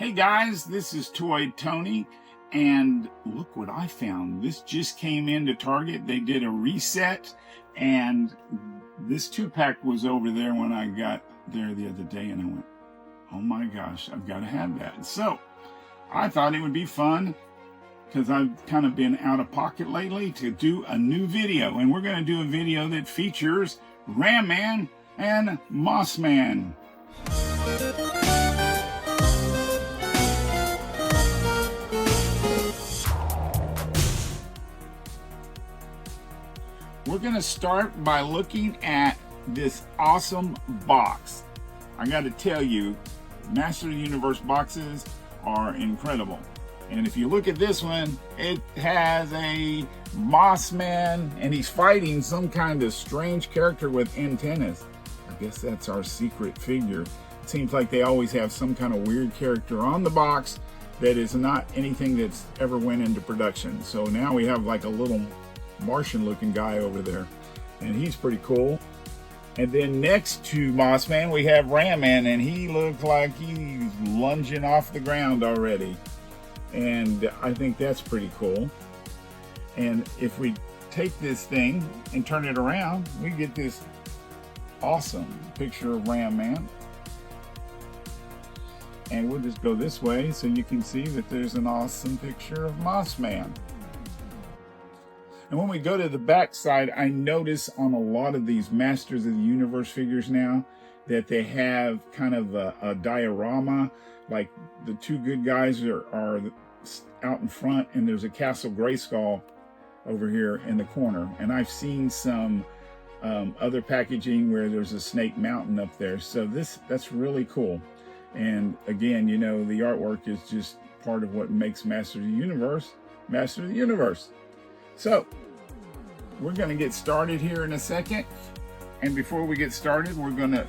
Hey guys, this is Toytony, and look what I found. This just came into Target. They did a reset, and this 2-pack was over there when I got there the other day, and I went, oh my gosh, I've got to have that. So I thought it would be fun, because I've kind of been out of pocket lately, to do a new video. And we're going to do a video that features Ram Man and Moss Man. We're going to start by looking at this awesome box. I got to tell you, Master of the Universe boxes are incredible. And if you look at this one, it has a Moss Man, and he's fighting some kind of strange character with antennas. I guess that's our secret figure. It seems like they always have some kind of weird character on the box that is not anything that's ever went into production. So now we have like a little Martian looking guy over there, and he's pretty cool. And then next to Moss Man we have Ram Man, and he looks like he's lunging off the ground already, and I think that's pretty cool. And if we take this thing and turn it around, we get this awesome picture of Ram Man. And we'll just go this way so you can see that there's an awesome picture of Moss Man. And when we go to the back side, I notice on a lot of these Masters of the Universe figures now that they have kind of a diorama, like the two good guys are out in front, and there's a Castle Grayskull over here in the corner. And I've seen some other packaging where there's a Snake Mountain up there. So that's really cool. And again, you know, the artwork is just part of what makes Master of the Universe Master of the Universe. So we're going to get started here in a second. And before we get started, we're going to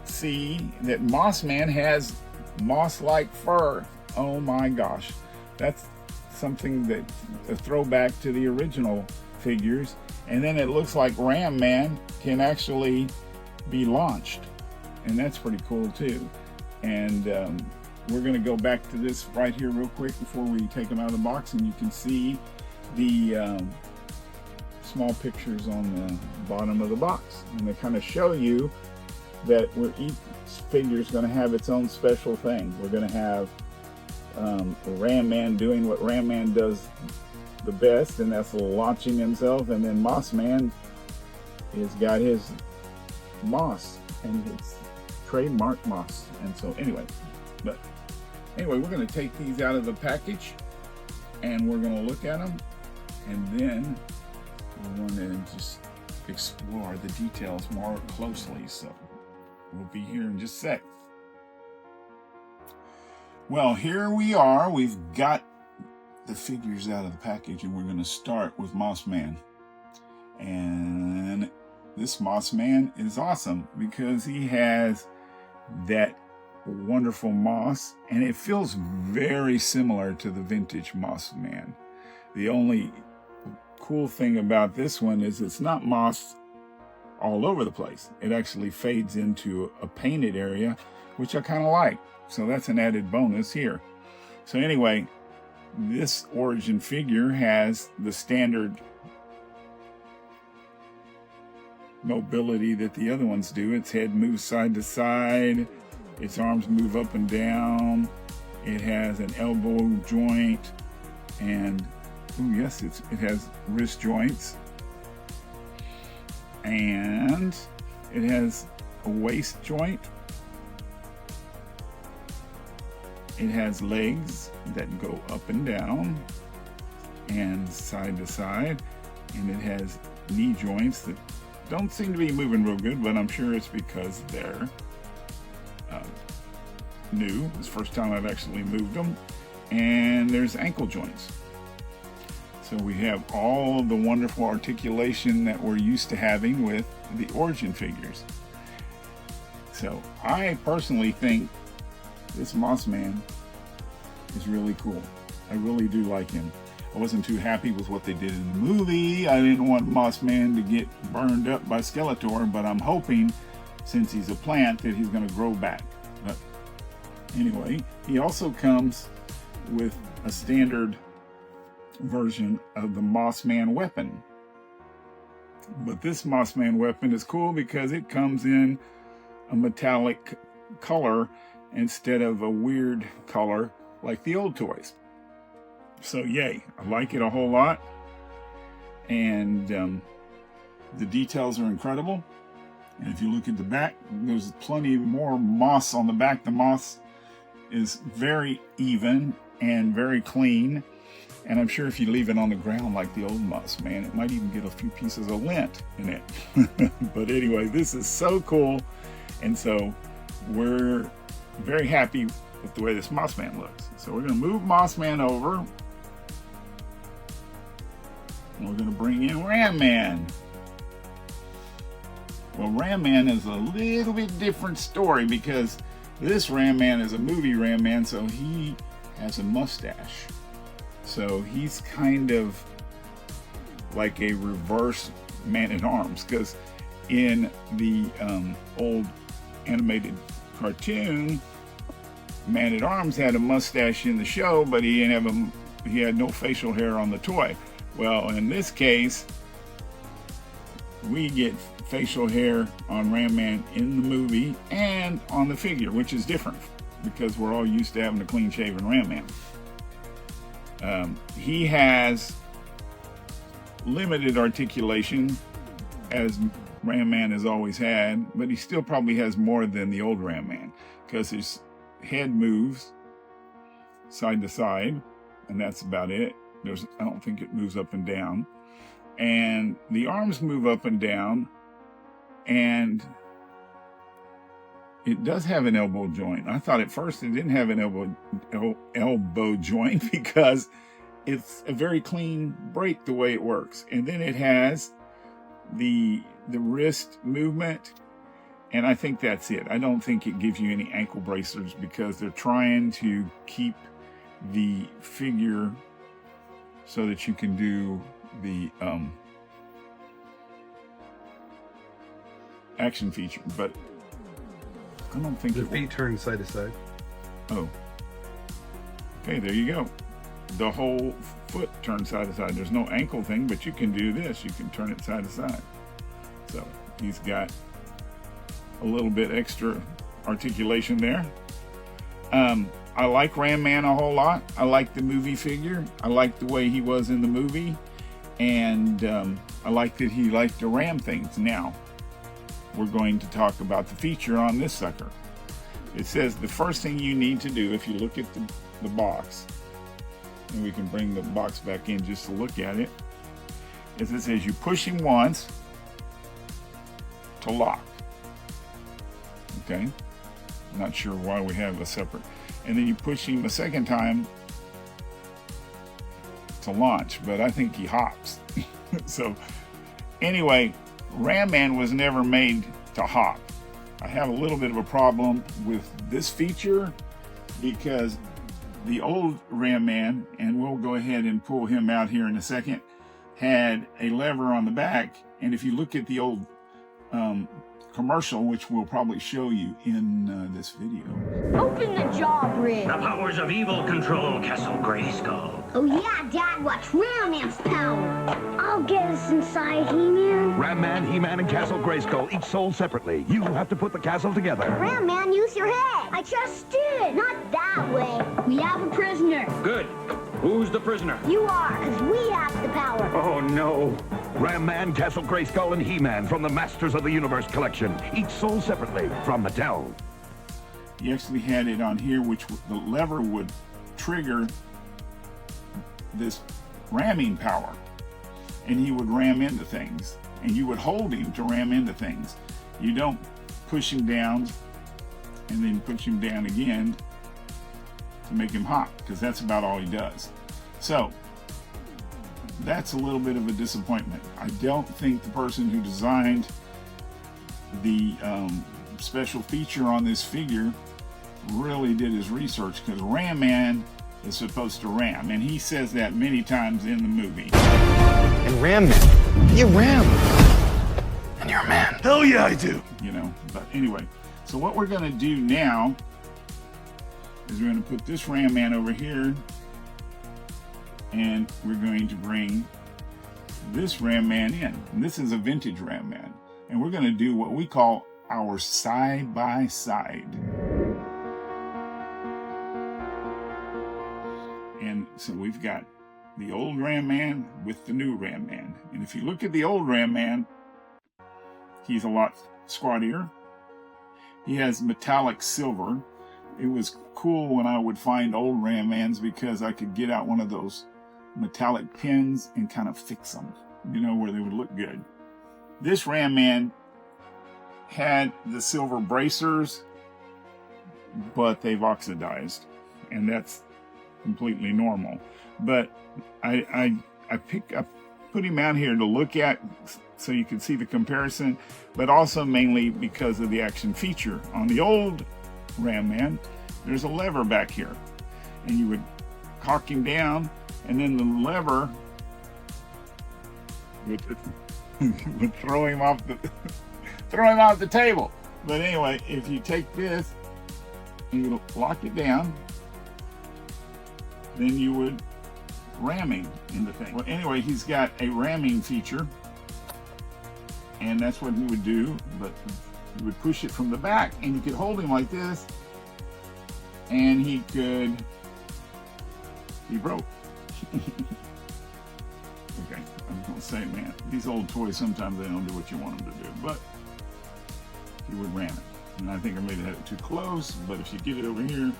see that Moss Man has moss-like fur. Oh my gosh. That's something that a throwback to the original figures. And then it looks like Ram Man can actually be launched. And that's pretty cool too. And we're going to go back to this right here real quick before we take them out of the box, and you can see the small pictures on the bottom of the box, and they kind of show you that each figure is going to have its own special thing. We're going to have Ram Man doing what Ram Man does the best, and that's launching himself, and then Moss Man has got his moss, and it's trademark moss. And so anyway, we're going to take these out of the package, and we're going to look at them, and then we want to just explore the details more closely. So we'll be here in just a sec. Well, here we are. We've got the figures out of the package, and we're going to start with Moss Man. And this Moss Man is awesome because he has that wonderful moss, and it feels very similar to the vintage Moss Man. The only cool thing about this one is it's not moss all over the place. It actually fades into a painted area, which I kind of like. So that's an added bonus here. So anyway, this origin figure has the standard mobility that the other ones do. Its head moves side to side, its arms move up and down, it has an elbow joint, and it has wrist joints, and it has a waist joint. It has legs that go up and down and side to side, and it has knee joints that don't seem to be moving real good, but I'm sure it's because they're new. It's the first time I've actually moved them. And there's ankle joints. So we have all the wonderful articulation that we're used to having with the origin figures. So I personally think this Moss Man is really cool. I really do like him. I wasn't too happy with what they did in the movie. I didn't want Moss Man to get burned up by Skeletor, but I'm hoping, since he's a plant, that he's going to grow back. But Anyway, he also comes with a standard version of the Mossman weapon. But this Mossman weapon is cool because it comes in a metallic color instead of a weird color like the old toys. So yay, I like it a whole lot. And the details are incredible. And if you look at the back, there's plenty more moss on the back. The moss is very even and very clean. And I'm sure if you leave it on the ground like the old moss, man, it might even get a few pieces of lint in it. But anyway, this is so cool. And so we're very happy with the way this Mossman looks. So we're going to move Mossman over. And we're going to bring in Ram Man. Well, Ram Man is a little bit different story because this Ram Man is a movie Ram Man, so he has a mustache. So he's kind of like a reverse Man-at-Arms, because in the old animated cartoon, Man-at-Arms had a mustache in the show, but he had no facial hair on the toy. Well, in this case, we get facial hair on Ram Man in the movie and on the figure, which is different because we're all used to having a clean-shaven Ram Man. He has limited articulation, as Ram Man has always had, but he still probably has more than the old Ram Man because his head moves side to side, and that's about it. I don't think it moves up and down. And the arms move up and down, and it does have an elbow joint. I thought at first it didn't have an elbow joint because it's a very clean break the way it works. And then it has the wrist movement, and I think that's it. I don't think it gives you any ankle bracers because they're trying to keep the figure so that you can do the action feature, but I don't think the feet turn side to side. Oh, okay, there you go. The whole foot turns side to side. There's no ankle thing, but you can do this. You can turn it side to side. So he's got a little bit extra articulation there. I like Ram Man a whole lot. I like the movie figure. I like the way he was in the movie. And I like that he liked to ram things. Now, we're going to talk about the feature on this sucker. It says the first thing you need to do, if you look at the box, and we can bring the box back in just to look at it, is it says you push him once to lock. Okay? I'm not sure why we have a separate. And then you push him a second time to launch, but I think he hops. So anyway, Ram Man was never made to hop. I have a little bit of a problem with this feature because the old Ram Man, and we'll go ahead and pull him out here in a second, had a lever on the back. And if you look at the old commercial, which we'll probably show you in this video. Open the jaw bridge. The powers of evil control Castle Grayskull. Oh yeah, Dad, watch Ram Man's power. I'll get us inside, He-Man. Ram Man, He-Man, and Castle Grayskull, each sold separately. You have to put the castle together. Ram Man, use your head. I just did. Not that way. We have a prisoner. Good. Who's the prisoner? You are, because we have the power. Oh, no. Ram Man, Castle Grayskull, and He-Man from the Masters of the Universe collection, each sold separately from Mattel. He actually had it on here, which the lever would trigger this ramming power, and he would ram into things, and you would hold him to ram into things. You don't push him down and then push him down again to make him hop, because that's about all he does. So that's a little bit of a disappointment. I don't think the person who designed the special feature on this figure really did his research, because Ram Man is supposed to ram, and he says that many times in the movie. And Ram Man, you ram, and you're a man. Hell yeah, I do. You know, but anyway, so what we're going to do now is we're going to put this Ram Man over here, and we're going to bring this Ram Man in. And this is a vintage Ram Man. And we're going to do what we call our side-by-side. And so we've got the old Ram Man with the new Ram Man. And if you look at the old Ram Man, he's a lot squattier. He has metallic silver. It was cool when I would find old Ram Mans because I could get out one of those metallic pins and kind of fix them, you know, where they would look good. This Ram Man had the silver bracers, but they've oxidized, and that's completely normal. But I put him out here to look at so you can see the comparison, but also mainly because of the action feature. On the old Ram Man, there's a lever back here, and you would cock him down, and then the lever would throw him off the table. But anyway, if you take this and you lock it down, then you would ram him in the thing. Well, anyway, he's got a ramming feature, and that's what he would do. But you would push it from the back, and you could hold him like this, and he broke. Okay, I'm gonna say, man, these old toys, sometimes they don't do what you want them to do, but he would ram it. And I think I may have had it too close, but if you get it over here, you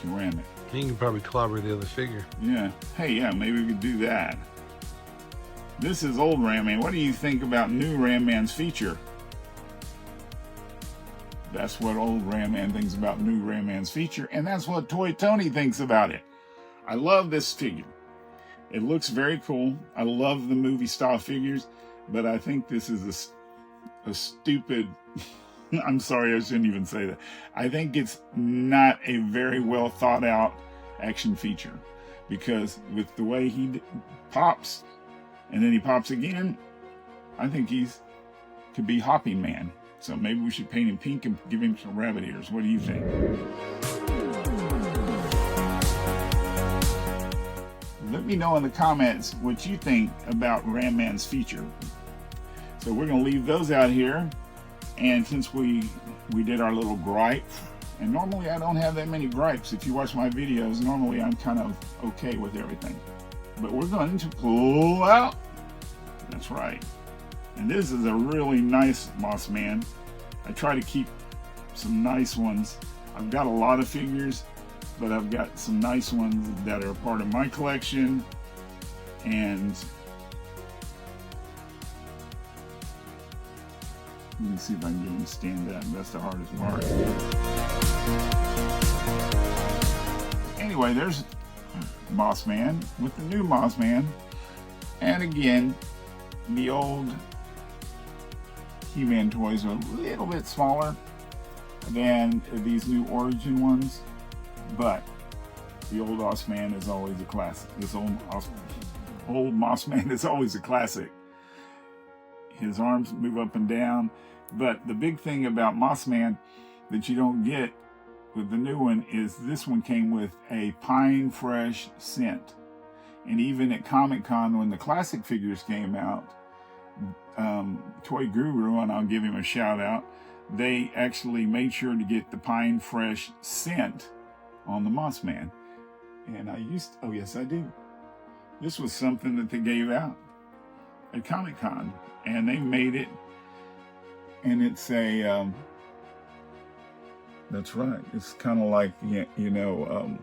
can ram it. You can probably clobber the other figure. Yeah. Hey, yeah, maybe we could do that. This is old Ram Man. What do you think about new Ram Man's feature? That's what old Ram Man thinks about new Ram Man's feature, and that's what Toytony thinks about it. I love this figure. It looks very cool. I love the movie style figures, but I think this is a stupid, I'm sorry, I shouldn't even say that. I think it's not a very well thought out action feature, because with the way he pops and then he pops again, I think could be Hopping Man. So maybe we should paint him pink and give him some rabbit ears. What do you think? Let me know in the comments what you think about Ram Man's feature. So we're going to leave those out here. And since we did our little gripe, and normally I don't have that many gripes. If you watch my videos, normally I'm kind of okay with everything. But we're going to pull out. That's right. And this is a really nice Moss Man. I try to keep some nice ones. I've got a lot of figures, but I've got some nice ones that are part of my collection. And let me see if I can get him to stand up. That's the hardest part. Anyway, there's Moss Man with the new Moss Man. And again, the old He-Man toys are a little bit smaller than these new Origin ones, but the old Moss Man is always a classic. This old Moss Man is always a classic. His arms move up and down, but the big thing about Moss Man that you don't get with the new one is this one came with a pine fresh scent. And even at Comic-Con, when the classic figures came out, Toy Guru, and I'll give him a shout out, they actually made sure to get the pine fresh scent on the Moss Man. And oh yes I do. This was something that they gave out at Comic-Con, and they made it, and it's a, that's right, it's kind of like, you know,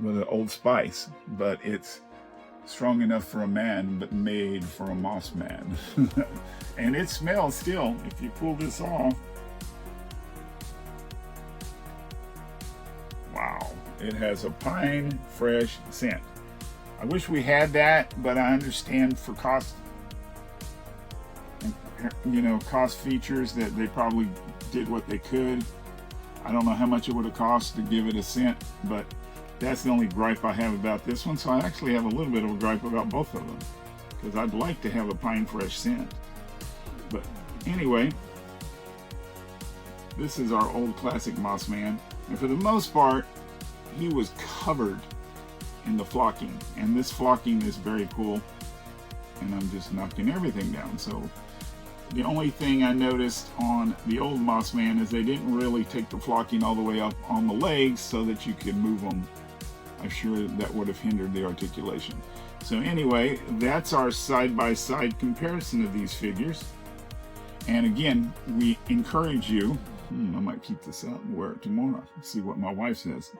with an Old Spice, but it's strong enough for a man, but made for a Moss Man. And it smells still. If you pull this off, wow, it has a pine fresh scent. I wish we had that, but I understand for cost, you know, cost features that they probably did what they could. I don't know how much it would have cost to give it a scent, but that's the only gripe I have about this one. So I actually have a little bit of a gripe about both of them, because I'd like to have a pine fresh scent. But anyway, This is our old classic Moss Man, and for the most part, he was covered in the flocking, and this flocking is very cool, and I'm just knocking everything down. So the only thing I noticed on the old Moss Man is they didn't really take the flocking all the way up on the legs so that you could move them. I'm sure that would have hindered the articulation. So anyway, that's our side-by-side comparison of these figures. And again, we encourage you, I might keep this up and wear it tomorrow, see what my wife says.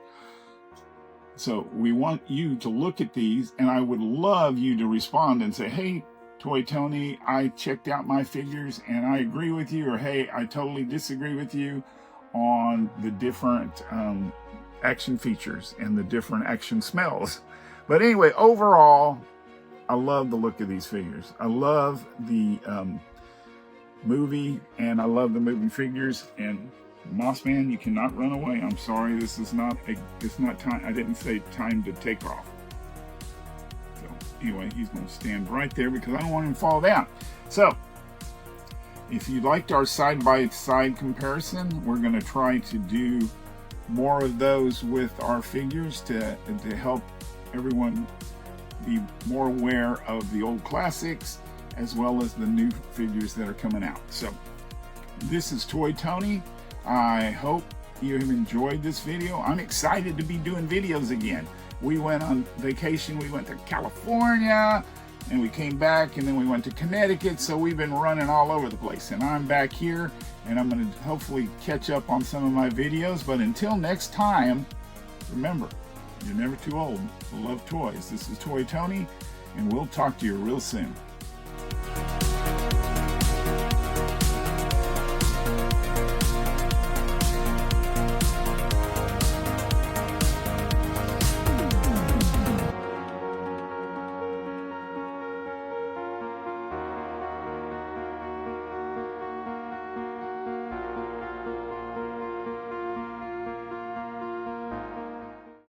So we want you to look at these, and I would love you to respond and say, hey, Toy Tony, I checked out my figures and I agree with you, or hey, I totally disagree with you on the different action features and the different action smells. But anyway, overall, I love the look of these figures. I love the movie, and I love the moving figures. And Moss Man, you cannot run away. I'm sorry, this is not it's not time. I didn't say time to take off. So anyway, he's going to stand right there because I don't want him to fall down. So if you liked our side-by-side comparison, we're going to try to do more of those with our figures to help everyone be more aware of the old classics as well as the new figures that are coming out. So this is Toy Tony. I hope you have enjoyed this video. I'm excited to be doing videos again. We went on vacation. We went to California and we came back, and then we went to Connecticut. So we've been running all over the place, and I'm back here, and I'm going to hopefully catch up on some of my videos. But until next time, remember, you're never too old to love toys. This is Toy Tony, and we'll talk to you real soon.